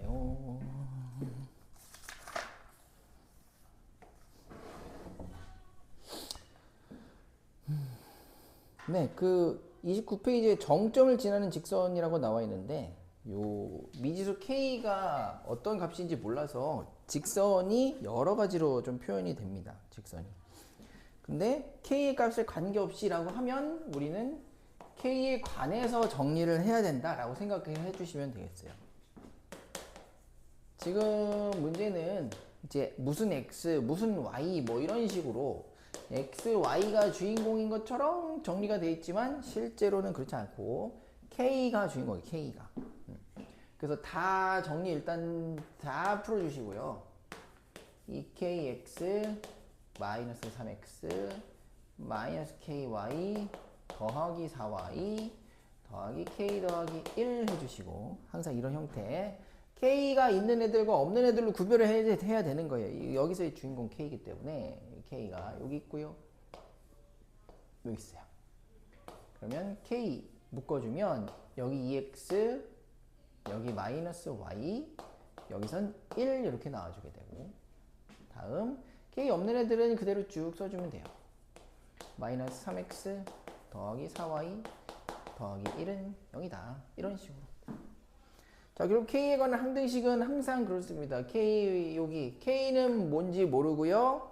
될까요? 네, 그 29페이지에 정점을 지나는 직선이라고 나와 있는데 요 미지수 k가 어떤 값인지 몰라서 직선이 여러 가지로 좀 표현이 됩니다. 직선이. 근데 k의 값을 관계없이라고 하면 우리는 k에 관해서 정리를 해야 된다라고 생각해 주시면 되겠어요. 지금 문제는 이제 무슨 x, 무슨 y 뭐 이런 식으로 x, y가 주인공인 것처럼 정리가 되어 있지만 실제로는 그렇지 않고 k가 주인공이에요. k가. 그래서 다 정리 일단 다 풀어주시고요. 2kx 마이너스 3x 마이너스 ky 더하기 4y 더하기 k 더하기 1 해주시고 항상 이런 형태 k가 있는 애들과 없는 애들로 구별을 해야 되는 거예요. 여기서의 주인공 k이기 때문에 k가 여기 있고요. 여기 있어요. 그러면 k 묶어주면 여기 2x 여기 마이너스 y 여기선 1 이렇게 나와주게 되고 다음 k 없는 애들은 그대로 쭉 써주면 돼요. 마이너스 3x 더하기 4y 더하기 1은 0이다. 이런 식으로. 자, 그리고 k에 관한 항등식은 항상 그렇습니다. k 여기 k는 뭔지 모르고요.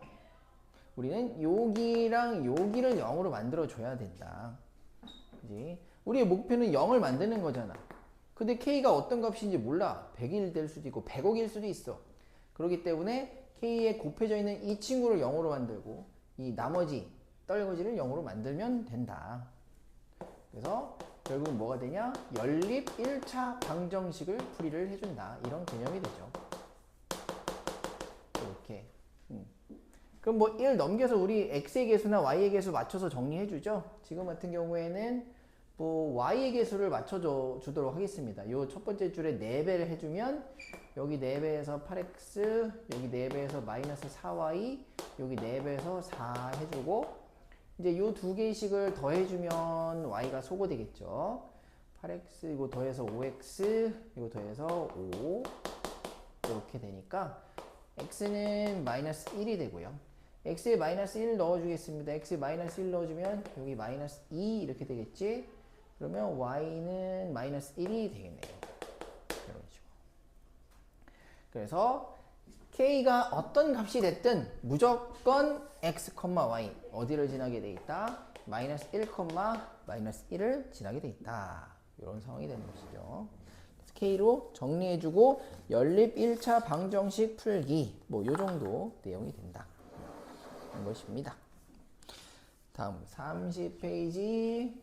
우리는 여기랑 여기를 0으로 만들어 줘야 된다. 그지? 우리의 목표는 0을 만드는 거잖아. 근데 k가 어떤 값인지 몰라. 100일 될 수도 있고 100억일 수도 있어. 그렇기 때문에 k에 곱해져 있는 이 친구를 0으로 만들고 이 나머지 떨거지를 0으로 만들면 된다. 그래서 결국 뭐가 되냐? 연립 1차 방정식을 풀이를 해준다. 이런 개념이 되죠. 이렇게. 그럼 뭐 1 넘겨서 우리 x의 개수나 y의 개수 맞춰서 정리해주죠. 지금 같은 경우에는 뭐 y의 개수를 맞춰주도록 하겠습니다. 이 첫 번째 줄에 4배를 해주면 여기 4배에서 8x 여기 4배에서 마이너스 4y 여기 4배에서 4 해주고 이제 요 두 개씩을 더해주면 y가 소거되겠죠. 8x 이거 더해서 5x 이거 더해서 5 이렇게 되니까 x는 마이너스 1이 되고요. x에 마이너스 1 넣어주겠습니다. x에 마이너스 1 넣어주면 여기 마이너스 2 이렇게 되겠지. 그러면 y는 마이너스 1이 되겠네요. 이런 식으로. 그래서 k가 어떤 값이 됐든 무조건 x, y 어디를 지나게 돼 있다? 마이너스 1, 마이너스 1을 지나게 돼 있다. 이런 상황이 되는 것이죠. k로 정리해주고 연립 1차 방정식 풀기 뭐 요 정도 내용이 된다. 는 것입니다. 다음 30페이지에서는요.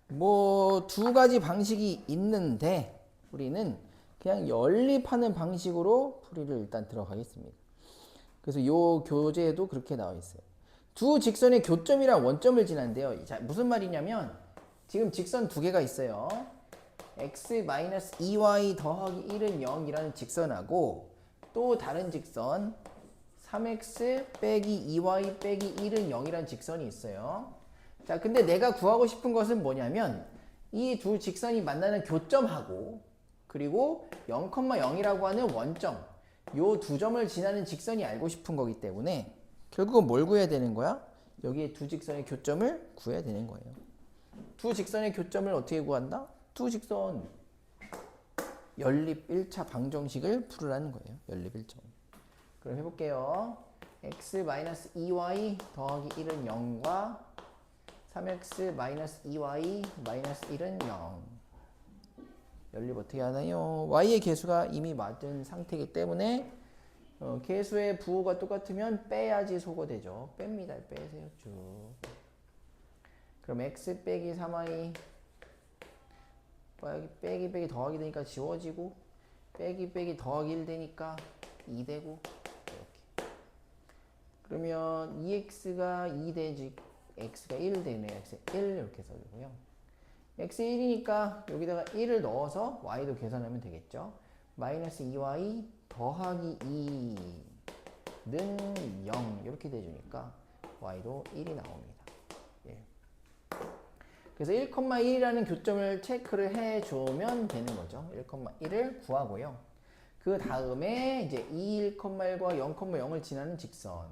뭐 두 가지 방식이 있는데 우리는 그냥 연립하는 방식으로 풀이를 일단 들어가겠습니다. 그래서 요 교재에도 그렇게 나와 있어요. 두 직선의 교점이랑 원점을 지난데요. 자, 무슨 말이냐면 지금 직선 두 개가 있어요. x-2y 더하기 1은 0이라는 직선하고 또 다른 직선 3x 빼기 2y 빼기 1은 0이라는 직선이 있어요. 자, 근데 내가 구하고 싶은 것은 뭐냐면 이 두 직선이 만나는 교점하고 그리고 0,0이라고 하는 원점 요 두 점을 지나는 직선이 알고 싶은 거기 때문에 결국은 뭘 구해야 되는 거야? 여기에 두 직선의 교점을 구해야 되는 거예요. 두 직선의 교점을 어떻게 구한다? 두 직선 연립 1차 방정식을 풀으라는 거예요. 연립 1차. 그럼 해볼게요. x-2y 더하기 1은 0과 3x-2y 마이너스 1은 0. 연립 어떻게 하나요? y의 개수가 이미 맞은 상태이기 때문에 개수의 부호가 똑같으면 빼야지 소거되죠. 뺍니다. 빼세요. 쭉. 그럼 x 빼기 3y 빼기 더하기 되니까 지워지고 빼기 더하기 1 되니까 2 되고 이렇게. 그러면 2x가 2 되지 x가 1 되네요. x 1 이렇게 써주고요. x 1이니까 여기다가 1을 넣어서 y도 계산하면 되겠죠. 마이너스 2y 더하기 2는 0 이렇게 돼주니까 y도 1이 나옵니다. 예. 그래서 1,1이라는 교점을 체크를 해주면 되는 거죠. 1,1을 구하고요. 그 다음에 이제 1,1과 0,0을 지나는 직선.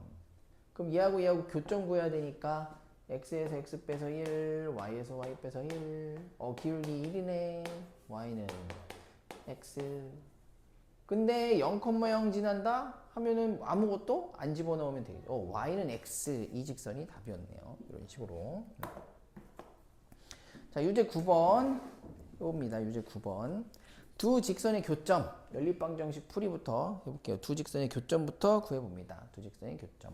그럼 얘하고 교점 구해야 되니까 x에서 x 빼서 1, y에서 y 빼서 1. 기울기 1이네. y는 x. 근데 0,0 지난다 하면은 아무것도 안 집어넣으면 되겠죠. y는 x. 이 직선이 답이었네요. 이런 식으로. 자, 유제 9번. 이겁니다. 유제 9번. 두 직선의 교점. 연립방정식 풀이부터 해볼게요. 두 직선의 교점부터 구해봅니다. 두 직선의 교점.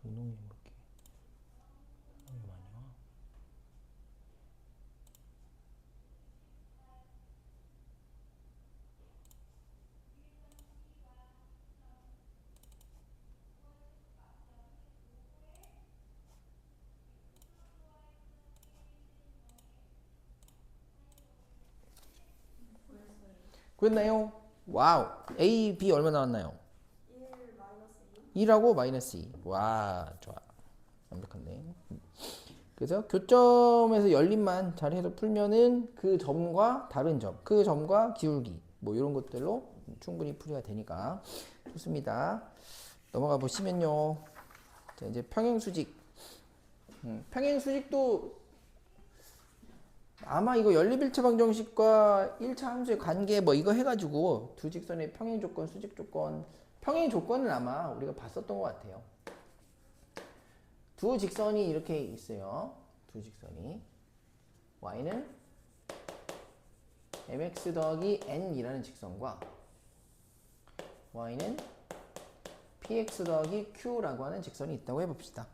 동동이 그렇게 사람이 많이 와. 구했나요? 와우. A, B 얼마 나왔나요? 1하고 마이너스 2. 와, 좋아. 완벽한데. 그래서 교점에서 열림만 잘 해서 풀면은 그 점과 다른 점, 그 점과 기울기, 뭐 이런 것들로 충분히 풀이가 되니까 좋습니다. 넘어가 보시면요. 자, 이제 평행수직. 평행수직도 아마 이거 연립일체 방정식과 1차 함수의 관계 뭐 이거 해가지고 두 직선의 평행 조건, 수직 조건, 평행 조건은 아마 우리가 봤었던 것 같아요. 두 직선이 이렇게 있어요. 두 직선이. y는 mx 더하기 n이라는 직선과 y는 px 더하기 q라고 하는 직선이 있다고 해봅시다.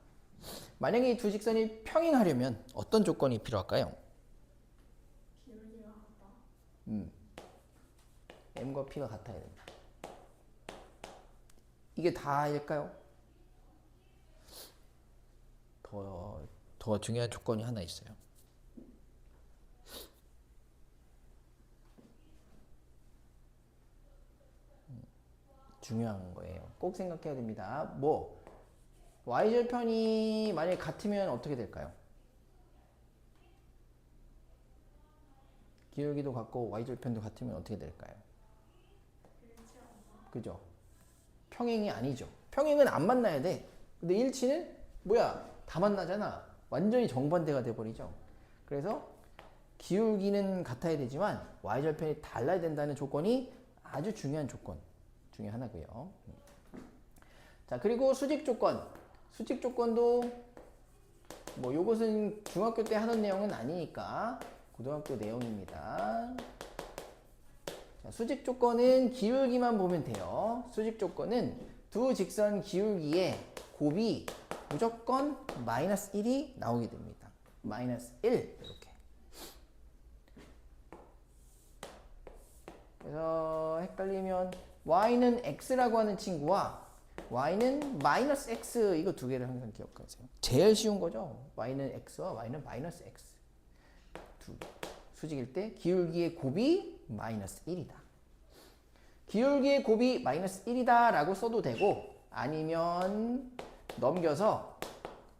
만약에 이 두 직선이 평행하려면 어떤 조건이 필요할까요? m과 p가 같아야 됩니다. 이게 다일까요? 더 중요한 조건이 하나 있어요. 중요한 거예요. 꼭 생각해야 됩니다. 뭐 y절편이 만약에 같으면 어떻게 될까요? 기울기도 같고 y절편도 같으면 어떻게 될까요? 그죠? 평행이 아니죠. 평행은 안 만나야 돼. 근데 일치는 뭐야? 다 만나잖아. 완전히 정반대가 돼버리죠. 그래서 기울기는 같아야 되지만 y절편이 달라야 된다는 조건이 아주 중요한 조건 중에 하나고요. 자, 그리고 수직 조건. 수직 조건도 뭐 요것은 중학교 때 하던 내용은 아니니까 고등학교 내용입니다. 자, 수직 조건은 기울기만 보면 돼요. 수직 조건은 두 직선 기울기의 곱이 무조건 마이너스 1이 나오게 됩니다. 마이너스 1 이렇게. 그래서 헷갈리면 y는 x라고 하는 친구와 y는 마이너스 x 이거 두 개를 항상 기억하세요. 제일 쉬운 거죠. y는 x와 y는 마이너스 x. 두 수직일 때 기울기의 곱이 마이너스 1이다. 기울기의 곱이 마이너스 1이다 라고 써도 되고 아니면 넘겨서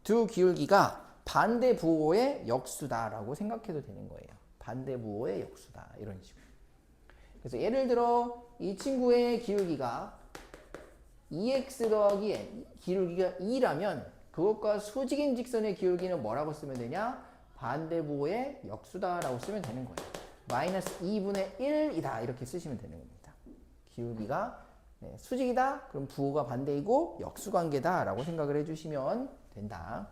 두 기울기가 반대 부호의 역수다 라고 생각해도 되는 거예요. 반대 부호의 역수다 이런 식으로. 그래서 예를 들어 이 친구의 기울기가 2x 더하기 n 기울기가 2라면 그것과 수직인 직선의 기울기는 뭐라고 쓰면 되냐? 반대 부호의 역수다 라고 쓰면 되는 거예요. 마이너스 2분의 1이다 이렇게 쓰시면 되는 겁니다. 기울기가 수직이다 그럼 부호가 반대이고 역수관계다 라고 생각을 해주시면 된다.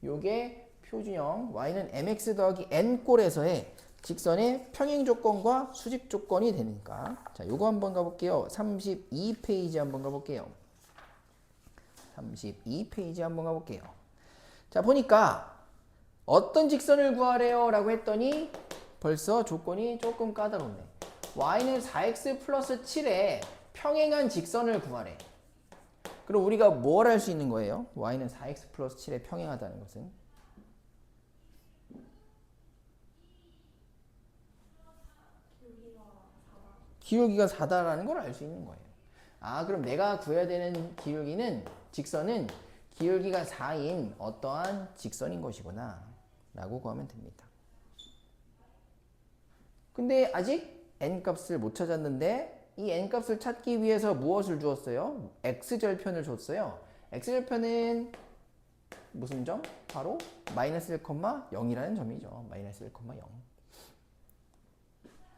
요게 표준형 y는 mx 더하기 n꼴에서의 직선의 평행 조건과 수직 조건이 되니까. 자, 요거 한번 가볼게요. 32페이지 한번 가볼게요. 32페이지 한번 가볼게요. 자, 보니까 어떤 직선을 구하래요? 라고 했더니 벌써 조건이 조금 까다롭네. y는 4x 플러스 7에 평행한 직선을 구하래. 그럼 우리가 뭘 할 수 있는 거예요? y는 4x 플러스 7에 평행하다는 것은? 기울기가 4다라는 걸 알 수 있는 거예요. 아, 그럼 내가 구해야 되는 직선은 기울기가 4인 어떠한 직선인 것이구나 라고 구하면 됩니다. 근데 아직 n값을 못 찾았는데 이 n값을 찾기 위해서 무엇을 주었어요? x절편을 줬어요. x절편은 무슨 점? 바로 마이너스 1,0이라는 점이죠. 마이너스 1,0.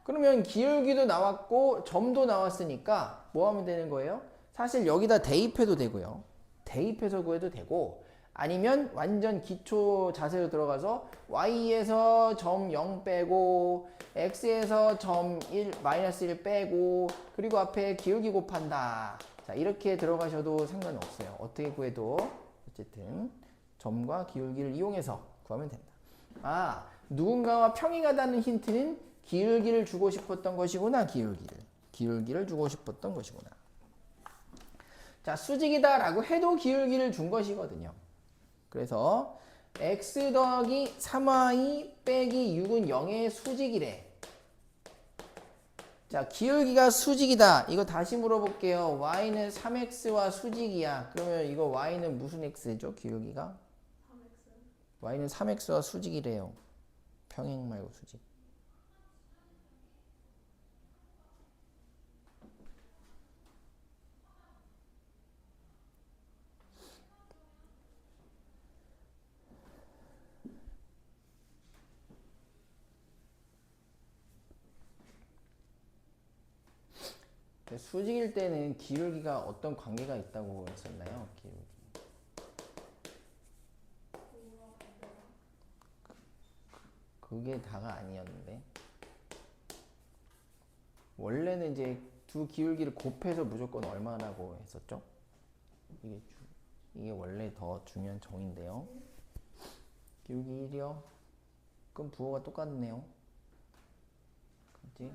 그러면 기울기도 나왔고 점도 나왔으니까 뭐 하면 되는 거예요? 사실 여기다 대입해도 되고요. 대입해서 구해도 되고, 아니면 완전 기초 자세로 들어가서 y에서 점 0 빼고 x에서 점 1, 마이너스 1 빼고 그리고 앞에 기울기 곱한다. 자, 이렇게 들어가셔도 상관없어요. 어떻게 구해도 어쨌든 점과 기울기를 이용해서 구하면 된다. 아, 누군가와 평행하다는 힌트는 기울기를 주고 싶었던 것이구나. 기울기를 주고 싶었던 것이구나. 자, 수직이다 라고 해도 기울기를 준 것이거든요. 그래서 x 더하기 3y 빼기 6은 0의 수직이래. 자, 기울기가 수직이다. 이거 다시 물어볼게요. y는 3x와 수직이야. 그러면 이거 y는 무슨 x죠? 기울기가? 3x. y는 3x와 수직이래요. 평행 말고 수직. 수직일 때는 기울기가 어떤 관계가 있다고 했었나요? 기울기. 그게 다가 아니었는데. 원래는 이제 두 기울기를 곱해서 무조건 얼마라고 했었죠? 이게 원래 더 중요한 정의인데요. 기울기 1이요? 그럼 부호가 똑같네요. 그치?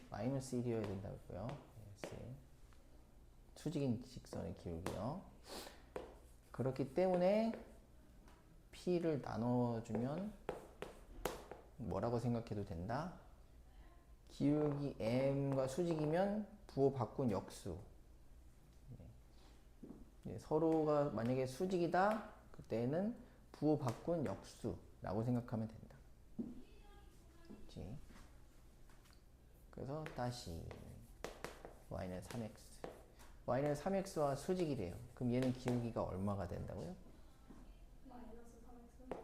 마이너스 1이어야 된다고요. 수직인 직선의 기울기요. 그렇기 때문에 P를 나눠주면 뭐라고 생각해도 된다? 기울기 M과 수직이면 부호 바꾼 역수. 서로가 만약에 수직이다, 그때는 부호 바꾼 역수라고 생각하면 된다. 그치? 그래서 다시 y는 3x. y는 3x와 수직이래요. 그럼 얘는 기울기가 얼마가 된다고요? 마이너스 3x?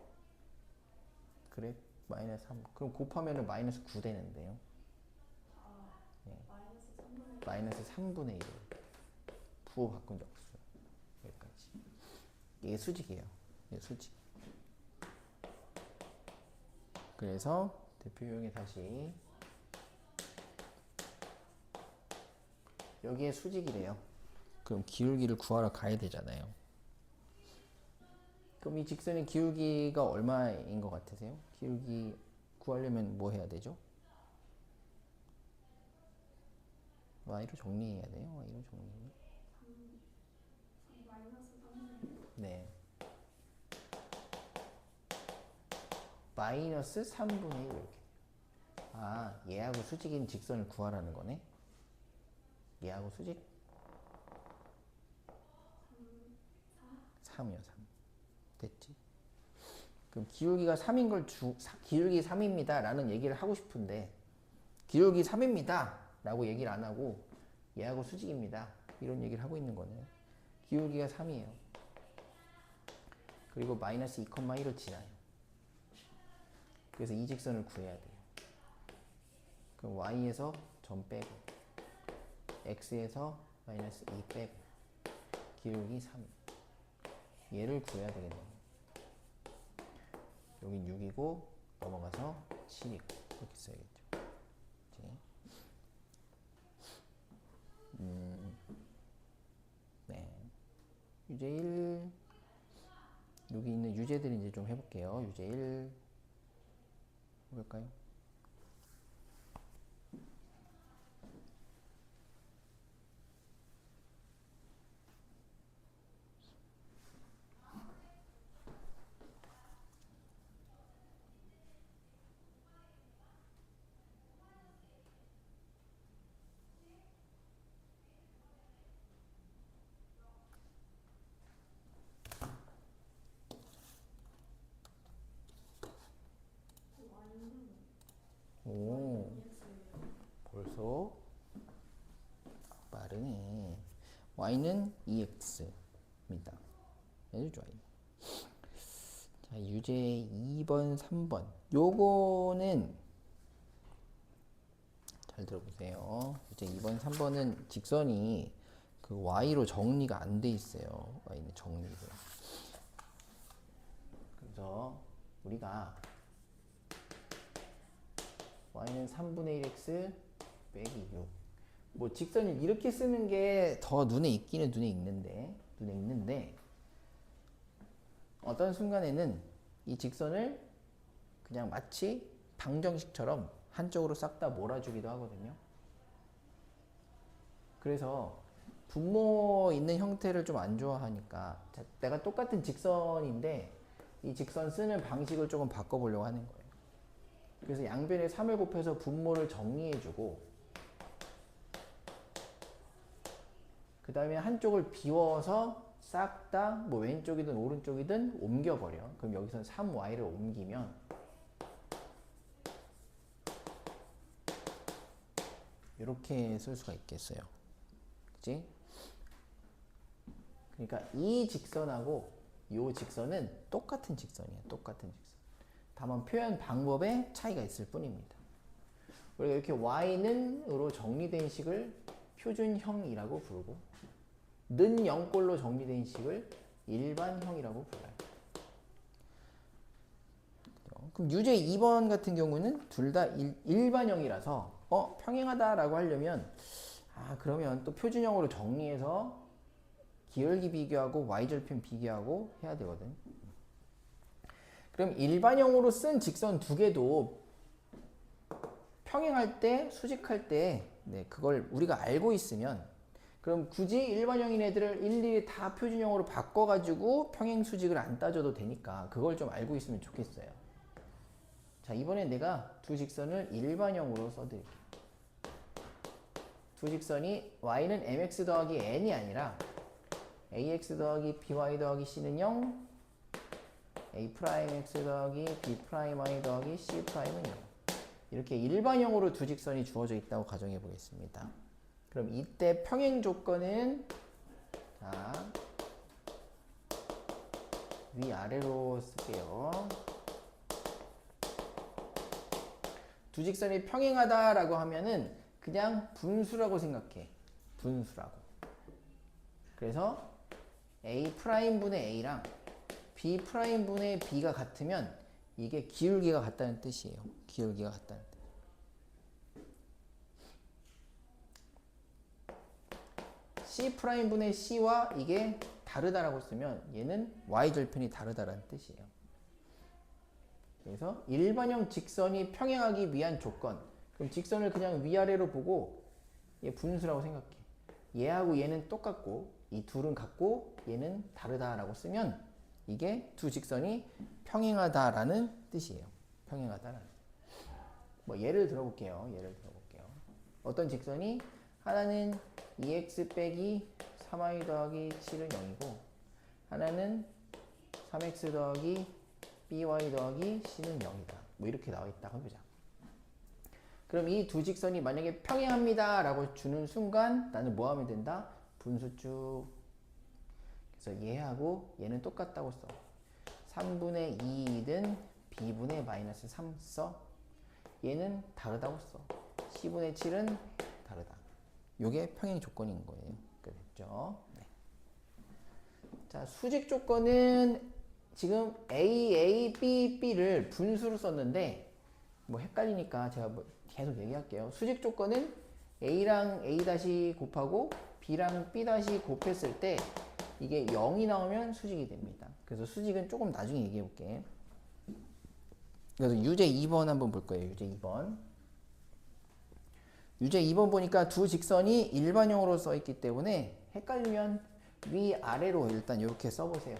그래? 마이너스 3. 그럼 곱하면은 마이너스 9 되는데요. 아, 네. 마이너스 3분의 1. 마이너스 3분의 1. 부호 바꾼 역수. 여기까지. 이게 수직이에요. 이게 수직. 그래서 대표용에 다시 여기에 수직이래요. 그럼 기울기를 구하러 가야 되잖아요. 그럼 이 직선의 기울기가 얼마인 것 같으세요? 기울기 구하려면 뭐 해야 되죠? y로 정리해야 돼요. y로 정리. 마이너스 3분의 1. 네. 마이너스 3분의 1 이렇게. 아, 얘하고 수직인 직선을 구하라는 거네. 얘하고 수직? 3이요, 3. 됐지? 그럼 기울기가 3인 걸 기울기 3입니다 라는 얘기를 하고 싶은데, 기울기 3입니다 라고 얘기를 안 하고 얘하고 수직입니다 이런 얘기를 하고 있는 거네요. 기울기가 3이에요. 그리고 마이너스 2,1을 지나요. 그래서 이 직선을 구해야 돼요. 그럼 y에서 점 빼고 x에서 마이너스 2 빼고 기울기 3. 얘를 구해야 되겠네요. 여긴 6이고 넘어가서 7이고 이렇게 써야겠죠. 그치? 네. 유제 1 여기 있는 유제들 이제 좀 해볼게요. 유제 1 해볼까요? 오, 벌써 빠르네. y는 2x입니다. 아주 좋아요. 자, 유제 2번, 3번. 요거는 잘 들어보세요. 유제 2번, 3번은 직선이 그 y로 정리가 안 돼 있어요. y는 정리가. 그래서 우리가 y는 3분의 1x 빼기 6. 뭐 직선을 이렇게 쓰는 게 더 눈에 익기는 눈에 익는데 어떤 순간에는 이 직선을 그냥 마치 방정식처럼 한쪽으로 싹 다 몰아주기도 하거든요. 그래서 분모 있는 형태를 좀 안 좋아하니까 내가 똑같은 직선인데 이 직선 쓰는 방식을 조금 바꿔보려고 하는 거예요. 그래서 양변에 3을 곱해서 분모를 정리해주고 그 다음에 한쪽을 비워서 싹 다 뭐 왼쪽이든 오른쪽이든 옮겨버려. 그럼 여기서 3y를 옮기면 이렇게 쓸 수가 있겠어요. 그치? 그러니까 이 직선하고 이 직선은 똑같은 직선이에요. 똑같은 직선. 다만 표현 방법에 차이가 있을 뿐입니다. 우리가 이렇게 y는으로 정리된 식을 표준형이라고 부르고 는 0꼴로 정리된 식을 일반형이라고 불러요. 그럼 유제 2번 같은 경우는 둘 다 일반형이라서 평행하다라고 하려면 그러면 또 표준형으로 정리해서 기울기 비교하고 y절편 비교하고 해야 되거든. 그럼 일반형으로 쓴 직선 두 개도 평행할 때, 수직할 때 그걸 우리가 알고 있으면 그럼 굳이 일반형인 애들을 일일이 다 표준형으로 바꿔가지고 평행 수직을 안 따져도 되니까 그걸 좀 알고 있으면 좋겠어요. 자, 이번에 내가 두 직선을 일반형으로 써드릴게요. 두 직선이 y는 mx 더하기 n이 아니라 ax 더하기 by 더하기 c는 0, a 프라임 x 더하기 b 프라임 y 더하기 c 프라임은 0. 이렇게 일반형으로 두 직선이 주어져 있다고 가정해 보겠습니다. 그럼 이때 평행 조건은 자, 위아래로 쓸게요. 두 직선이 평행하다라고 하면은 그냥 분수라고 생각해. 분수라고. 그래서 a 프라임 분의 a랑 b 프라임 분의 b가 같으면 이게 기울기가 같다는 뜻이에요. 기울기가 같다는 뜻. c 프라임 분의 c와 이게 다르다라고 쓰면 얘는 y절편이 다르다라는 뜻이에요. 그래서 일반형 직선이 평행하기 위한 조건. 그럼 직선을 그냥 위아래로 보고 얘 분수라고 생각해. 얘하고 얘는 똑같고 이 둘은 같고 얘는 다르다라고 쓰면 이게 두 직선이 평행하다라는 뜻이에요. 평행하다라는. 뭐 예를 들어볼게요. 어떤 직선이 하나는 2x 빼기 3y 더하기 7은 0이고 하나는 3x 더하기 by 더하기 c는 0이다. 뭐 이렇게 나와 있다 해보자. 그럼 이 두 직선이 만약에 평행합니다 라고 주는 순간 나는 뭐 하면 된다? 분수 쭉. 그래서 얘하고 얘는 똑같다고 써. 3분의 2든 b분의 마이너스 3 써. 얘는 다르다고 써. c분의 7은 다르다. 요게 평행 조건인 거예요. 됐죠? 네. 자, 수직 조건은 지금 A, B, B를 분수로 썼는데 뭐 헷갈리니까 제가 뭐 계속 얘기할게요. 수직 조건은 A랑 A 다시 곱하고 B랑 B 다시 곱했을 때 이게 0이 나오면 수직이 됩니다. 그래서 수직은 조금 나중에 얘기해 볼게. 그래서 유제 2번 한번 볼 거예요. 유제 2번. 유제 2번 보니까 두 직선이 일반형으로 써 있기 때문에 헷갈리면 위아래로 일단 이렇게 써보세요.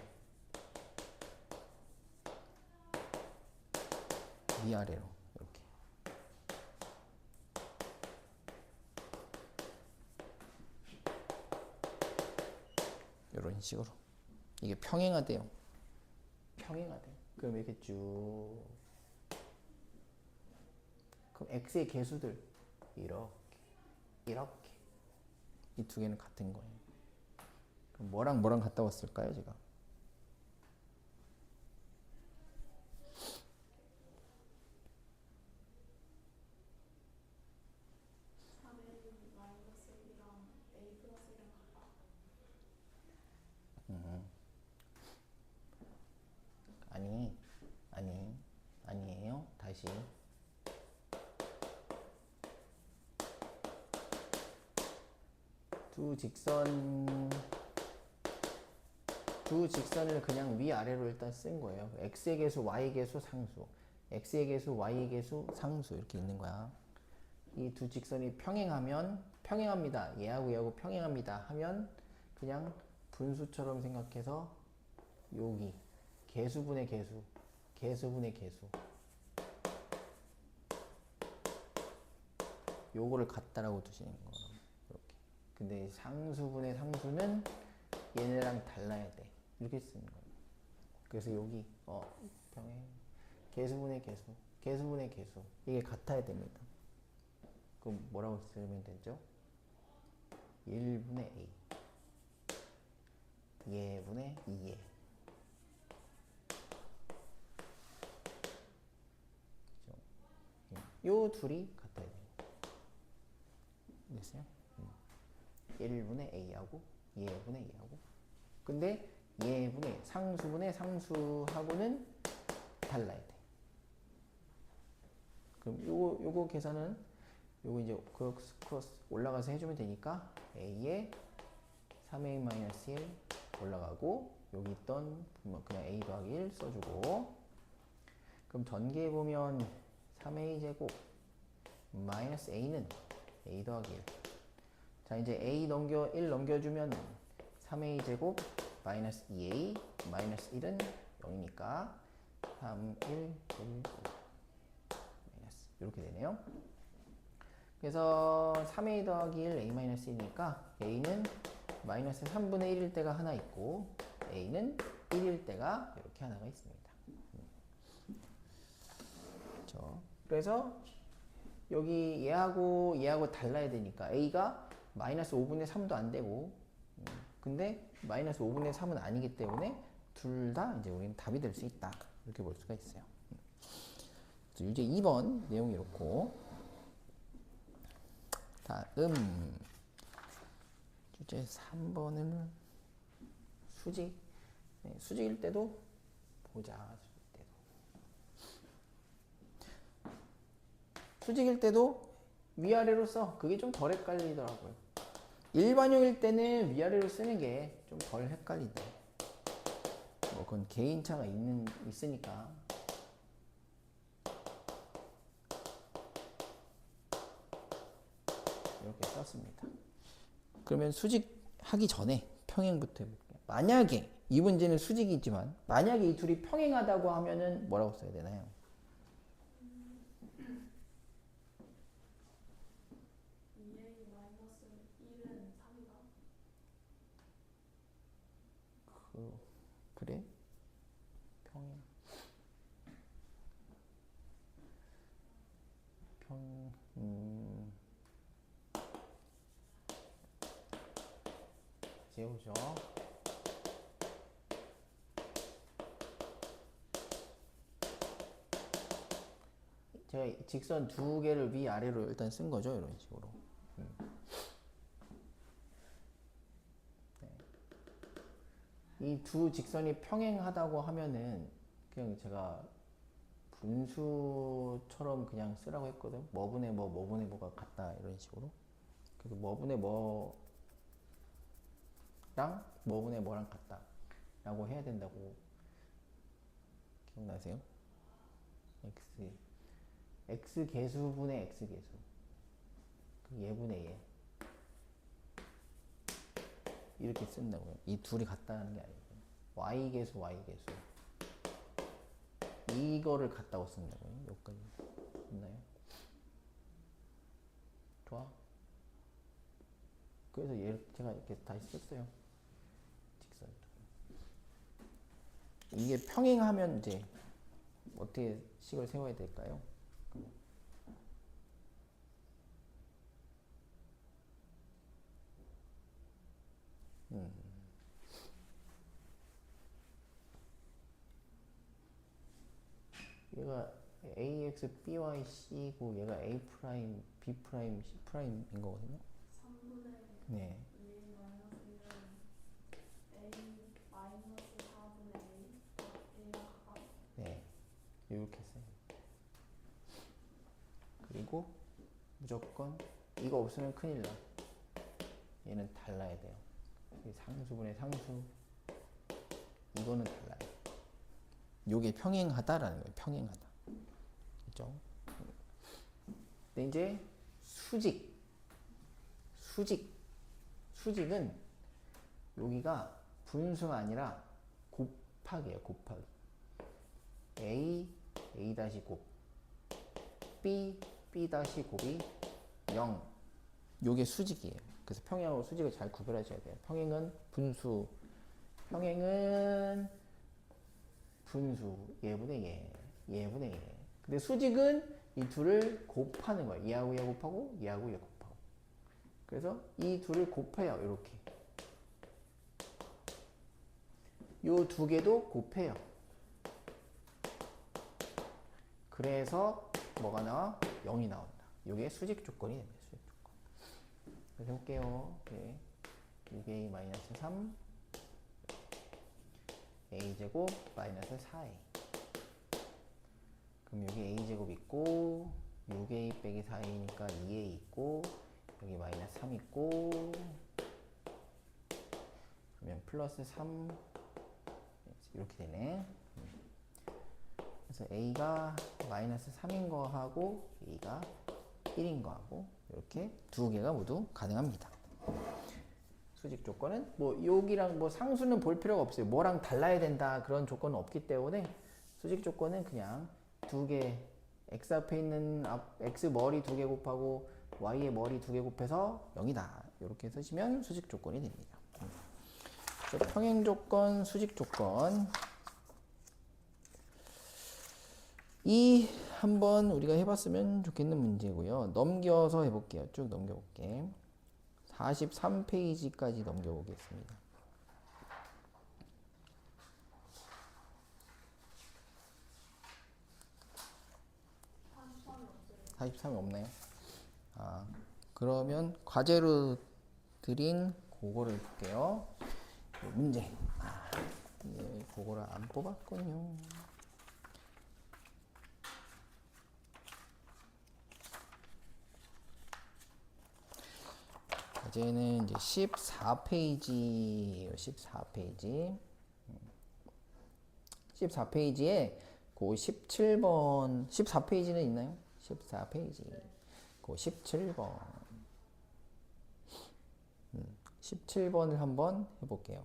위아래로 이렇게. 이런 식으로. 이게 평행하대요. 평행하대. 그럼 이렇게 쭉. 그럼 x의 개수들 이렇게 이렇게 이 두 개는 같은 거예요. 그럼 뭐랑 뭐랑 갔다 왔을까요, 제가? 아니, 아니에요. 다시. 두 직선을 그냥 위아래로 일단 쓴 거예요. x의 개수, y의 개수, 상수. x의 개수, y의 개수, 상수 이렇게 있는 거야. 이 두 직선이 평행합니다. 얘하고 얘하고 평행합니다 하면 그냥 분수처럼 생각해서 여기 개수분의 개수, 개수분의 개수 요거를 같다라고 두시는 거예요. 이렇게. 근데 상수분의 상수는 얘네랑 달라야 돼. 이렇게 쓰는 거예요. 그래서 여기 평행 개수분의 개수, 개수분의 개수 이게 같아야 됩니다. 그럼 뭐라고 쓰면 되죠? 1분의 A 얘분의 2예. 요 둘이 같아야 돼요. 됐어요? 1분의 A하고 얘분의 2하고. 근데 얘분의 상수분의 상수하고는 달라야 돼. 그럼 요거 계산은 요거 이제 크로스 올라가서 해주면 되니까 A에 3A-1 올라가고 여기 있던 그냥 A 더하기 1 써주고. 그럼 전개해 보면 3A 제곱 마이너스 A는 A 더하기 1. 자 이제 A 1 넘겨주면 3A 제곱 마이너스 2A 마이너스 1은 0이니까 3, 1, 1, 5 마이너스 이렇게 되네요. 그래서 3A 더하기 1 A 마이너스 1이니까 A는 마이너스 3분의 1일 때가 하나 있고 A는 1일 때가 이렇게 하나가 있습니다. 그래서 여기 얘하고 달라야 되니까 A가 마이너스 5분의 3도 안 되고 근데 마이너스 5분의 3은 아니기 때문에 둘 다 이제 우리는 답이 될 수 있다. 이렇게 볼 수가 있어요. 유제 2번 내용이 이렇고 다음 주제 3번은 수직. 수직일 때도 보자. 수직일 때도 위아래로 써. 그게 좀 덜 헷갈리더라고요. 일반형일 때는 위아래로 쓰는 게 좀 덜 헷갈리다. 뭐 그건 개인차가 있으니까. 이렇게 썼습니다. 그러면 수직 하기 전에 평행부터 해볼게요. 만약에 이 문제는 수직이지만 만약에 이 둘이 평행하다고 하면은 뭐라고 써야 되나요? 그래? 평행. 재우죠. 제가 직선 두 개를 위아래로 일단 쓴 거죠. 이런 식으로. 이 두 직선이 평행하다고 하면은 그냥 제가 분수처럼 그냥 쓰라고 했거든. 뭐분의 뭐, 뭐분의 뭐가 같다 이런 식으로. 그래서 뭐분의 뭐랑 뭐분의 뭐랑 같다 라고 해야 된다고 기억나세요? x 개수분의 x 개수 그 얘분의 얘 이렇게 쓴다고요. 이 둘이 같다는 게 아니고 y 개수 y 개수 이거를 같다고 쓴다고요. 여기까지 됐나요? 좋아. 그래서 얘를 제가 이렇게 다시 썼어요. 직선. 이게 평행하면 이제 어떻게 식을 세워야 될까요? 얘가 ax, by, c고 얘가 a 프라임, b 프라임, c 프라임인 거거든요. 3분의 네. 2 마이너스 1은 a 마이너스 4분의 a랑 같다. 네. 이렇게 써요. 그리고 무조건 이거 없으면 큰일 나. 얘는 달라야 돼요. 상수분의 상수. 이거는 달라요. 요게 평행하다라는 거예요. 평행하다. 그죠? 근데 이제 수직은 여기가 분수가 아니라 곱하기예요. 곱하기. a 다시 곱, b 다시 곱이 0. 요게 수직이에요. 그래서 평행하고 수직을 잘 구별하셔야 돼요. 평행은 분수, 평행은 분수, 얘분의 얘분의 얘. 근데 수직은 이 둘을 곱하는 거예요. 얘하고 얘 곱하고 얘하고 얘 곱하고. 그래서 이 둘을 곱해요. 이렇게. 요 두 개도 곱해요. 그래서 뭐가 나와? 0이 나온다. 이게 수직 조건이 됩니다. 수직 조건. 그래서 해볼게요. 네. 6a 마이너스 3 a제곱 마이너스 4a. 그럼 여기 a제곱 있고 6a 빼기 4a니까 2a 있고 여기 마이너스 3 있고 그러면 플러스 3 이렇게 되네. 그래서 a가 마이너스 3인 거하고 a가 1인 거하고 이렇게 두 개가 모두 가능합니다. 수직 조건은 뭐 여기랑 뭐 상수는 볼 필요가 없어요. 뭐랑 달라야 된다 그런 조건은 없기 때문에 수직 조건은 그냥 두 개 x 앞에 있는 x 머리 두 개 곱하고 y의 머리 두 개 곱해서 0이다. 이렇게 쓰시면 수직 조건이 됩니다. 그래서 평행 조건, 수직 조건 이 한번 우리가 해봤으면 좋겠는 문제고요. 넘겨서 해볼게요. 쭉 넘겨볼게. 43페이지까지 넘겨보겠습니다. 43이 없나요? 아, 그러면 과제로 드린 그거를 볼게요. 문제. 네, 그거를 안 뽑았군요. 과제는 이제 14페이지예요. 14페이지. 14페이지에 그 17번 14페이지는 있나요? 14페이지. 그 17번. 17번을 한번 해볼게요.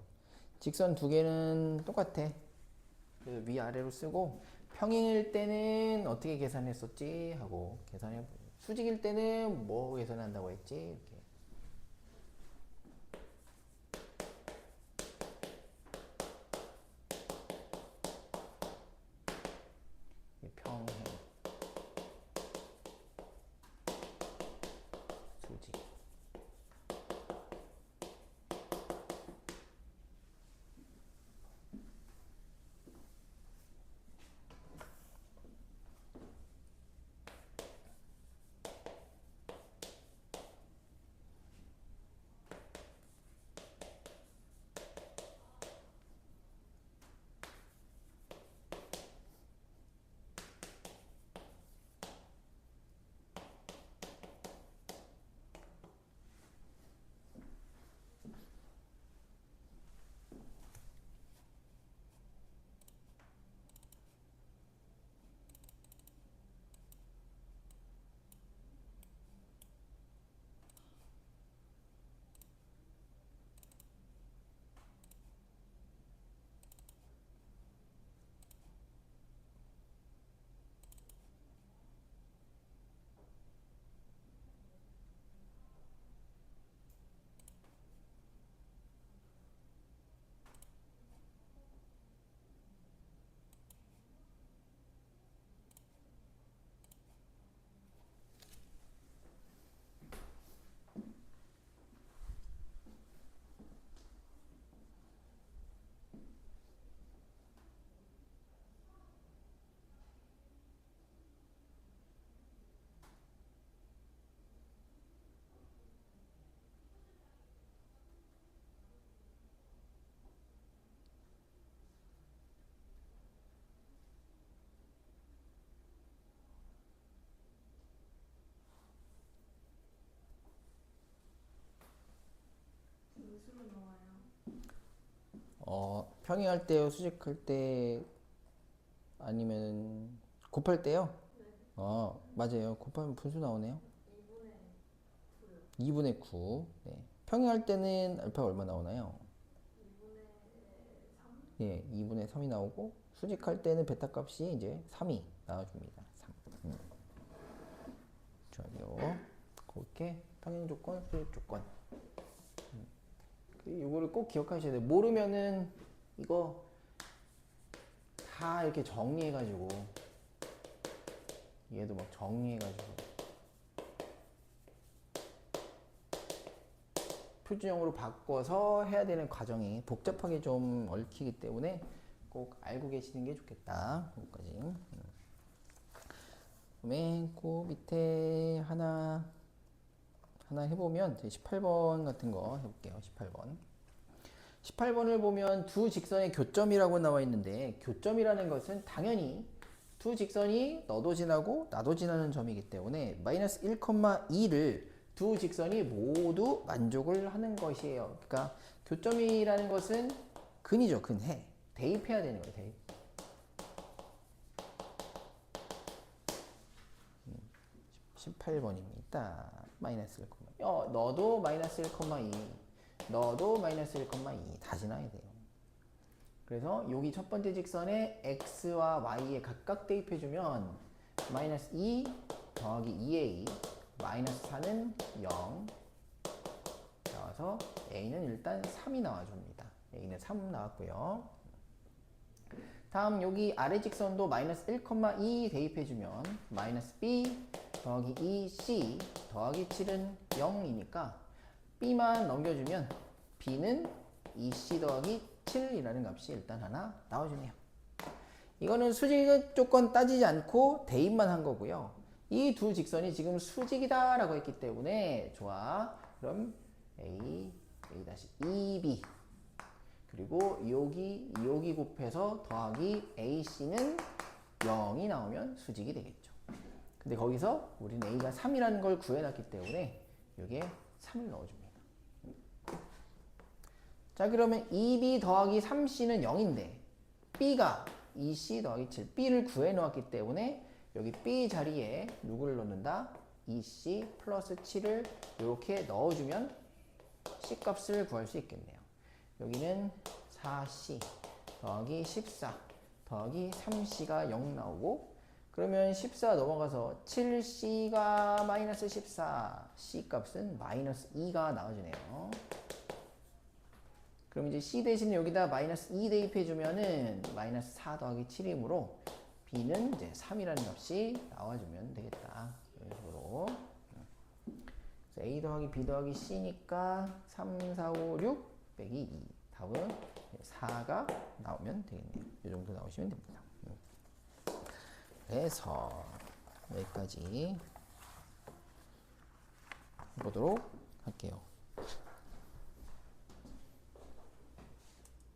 직선 두 개는 똑같아. 위아래로 쓰고 평행일 때는 어떻게 계산했었지 하고 계산해. 수직일 때는 뭐 계산한다고 했지 이렇게. 평행 수직. 평행할 때요, 수직할 때, 아니면 곱할 때요? 맞아요. 곱하면 분수 나오네요. 2분의 9. 네. 평행할 때는 알파가 얼마 나오나요? 2분의 3? 예, 2분의 3이 나오고, 수직할 때는 베타 값이 이제 3이 나와줍니다. 3. 좋아요. 그렇게 평행 조건, 수직 조건. 이거를 꼭 기억하셔야 돼요. 모르면은 이거 다 이렇게 정리해가지고, 얘도 막 정리해가지고 표준형으로 바꿔서 해야 되는 과정이 복잡하게 좀 얽히기 때문에 꼭 알고 계시는 게 좋겠다. 여기까지. 그다음에 그 밑에 하나 해보면 18번 같은 거 해볼게요. 18번. 18번을 보면 두 직선의 교점이라고 나와 있는데, 교점이라는 것은 당연히 두 직선이 너도 지나고 나도 지나는 점이기 때문에 마이너스 1,2를 두 직선이 모두 만족을 하는 것이에요. 그러니까 교점이라는 것은 근이죠. 근해. 대입해야 되는 거예요. 대입. 18번입니다. 마이너스 1, 너도 마이너스 1,2, 너도 마이너스 1,2 다 지나야 돼요. 그래서 여기 첫 번째 직선에 x와 y에 각각 대입해주면 마이너스 2 더하기 2a 마이너스 4는 0 나와서 a는 일단 3이 나와줍니다. a는 3 나왔고요. 다음 여기 아래 직선도 마이너스 1,2 대입해주면 마이너스 b 더하기 2c 더하기 7은 0이니까 b만 넘겨주면 b는 2c 더하기 7이라는 값이 일단 하나 나와주네요. 이거는 수직 조건 따지지 않고 대입만 한 거고요. 이 두 직선이 지금 수직이다 라고 했기 때문에 좋아. 그럼 a, a-2b 그리고 여기 곱해서 더하기 ac는 0이 나오면 수직이 되겠죠. 근데 거기서 우리는 a가 3이라는 걸 구해놨기 때문에 여기에 3을 넣어줍니다. 자, 그러면 2b 더하기 3c는 0인데 b가 2c 더하기 7, b를 구해놓았기 때문에 여기 b 자리에 누구를 넣는다? 2c 플러스 7을 이렇게 넣어주면 c 값을 구할 수 있겠네요. 여기는 4c 더하기 14 더하기 3c가 0 나오고, 그러면 14 넘어가서 7c가 마이너스 14, c 값은 마이너스 2가 나와주네요. 그럼 이제 c 대신에 여기다 마이너스 2 대입해주면은 마이너스 4 더하기 7이므로 b는 이제 3이라는 값이 나와주면 되겠다. 이런 식으로. 그래서 a 더하기 b 더하기 c니까 3, 4, 5, 6 빼기 2. 답은 4가 나오면 되겠네요. 이 정도 나오시면 됩니다. 그래서 여기까지 해보도록 할게요.